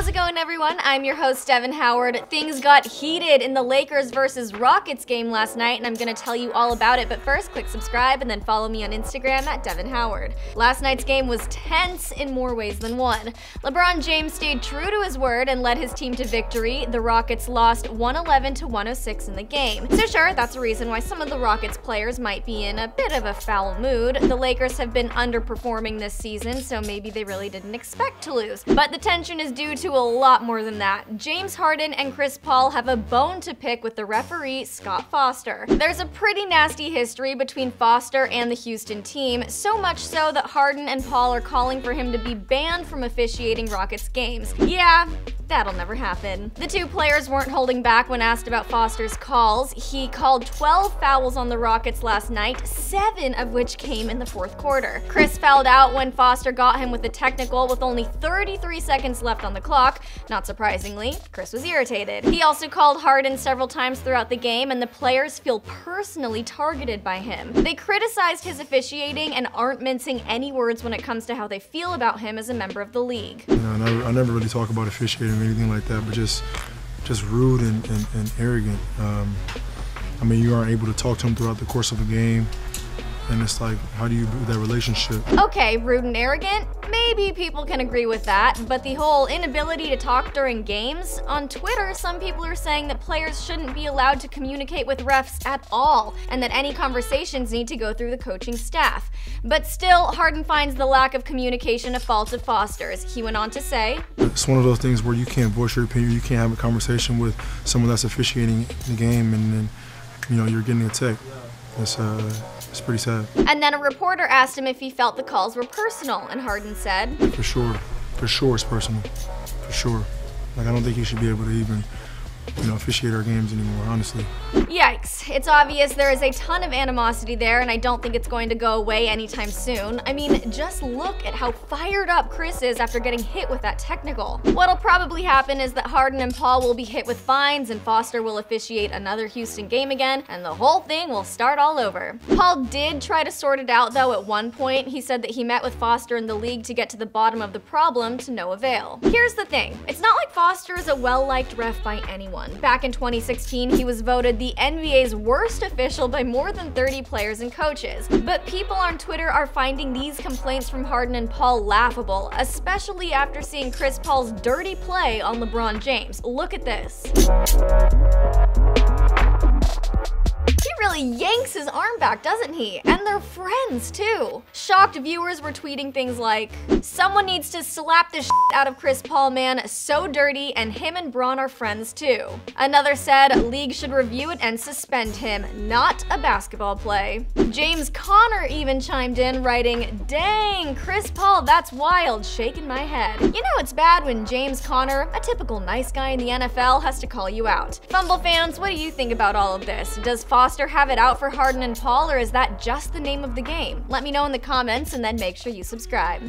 How's it going, everyone? I'm your host, Devin Howard. Things got heated in the Lakers versus Rockets game last night, and I'm gonna tell you all about it. But first, click subscribe and then follow me on Instagram at Devin Howard. Last night's game was tense in more ways than one. LeBron James stayed true to his word and led his team to victory. The Rockets lost 111 to 106 in the game. So sure, that's a reason why some of the Rockets players might be in a bit of a foul mood. The Lakers have been underperforming this season, so maybe they really didn't expect to lose. But the tension is due to a lot more than that. James Harden and Chris Paul have a bone to pick with the referee, Scott Foster. There's a pretty nasty history between Foster and the Houston team, so much so that Harden and Paul are calling for him to be banned from officiating Rockets games. Yeah, that'll never happen. The two players weren't holding back when asked about Foster's calls. He called 12 fouls on the Rockets last night, 7 of which came in the fourth quarter. Chris fouled out when Foster got him with a technical with only 33 seconds left on the clock. Not surprisingly, Chris was irritated. He also called Harden several times throughout the game, and the players feel personally targeted by him. They criticized his officiating and aren't mincing any words when it comes to how they feel about him as a member of the league. I never really talk about officiating or anything like that, but just rude and arrogant. I mean, you aren't able to talk to him throughout the course of a game, and it's like, how do you build that relationship? Okay, rude and arrogant? Maybe people can agree with that, but the whole inability to talk during games? On Twitter, some people are saying that players shouldn't be allowed to communicate with refs at all, and that any conversations need to go through the coaching staff. But still, Harden finds the lack of communication a fault of Foster's. He went on to say, "It's one of those things where you can't voice your opinion, you can't have a conversation with someone that's officiating the game, and then, you know, you're getting attacked. It's pretty sad." And then a reporter asked him if he felt the calls were personal, and Harden said, For sure it's personal, for sure. Like, I don't think he should be able to even, officiate our games anymore, honestly. Yikes. It's obvious there is a ton of animosity there, and I don't think it's going to go away anytime soon. I mean, just look at how fired up Chris is after getting hit with that technical. What'll probably happen is that Harden and Paul will be hit with fines, and Foster will officiate another Houston game again, and the whole thing will start all over. Paul did try to sort it out, though. At one point, he said that he met with Foster in the league to get to the bottom of the problem, to no avail. Here's the thing. It's not like Foster is a well-liked ref by anyone. Back in 2016, he was voted the NBA's worst official by more than 30 players and coaches. But people on Twitter are finding these complaints from Harden and Paul laughable, especially after seeing Chris Paul's dirty play on LeBron James. Look at this. He really yanks his arm back, doesn't he? And they're friends, too. Shocked viewers were tweeting things like, "Someone needs to slap the shit out of Chris Paul, man, so dirty, and him and Bron are friends, too." Another said, "League should review it and suspend him, not a basketball play." James Conner even chimed in, writing, "Dang, Chris Paul, that's wild, shaking my head." You know it's bad when James Conner, a typical nice guy in the NFL, has to call you out. Fumble fans, what do you think about all of this? Does Foster have it out for Harden and Paul, or is that just the name of the game? Let me know in the comments, and then make sure you subscribe.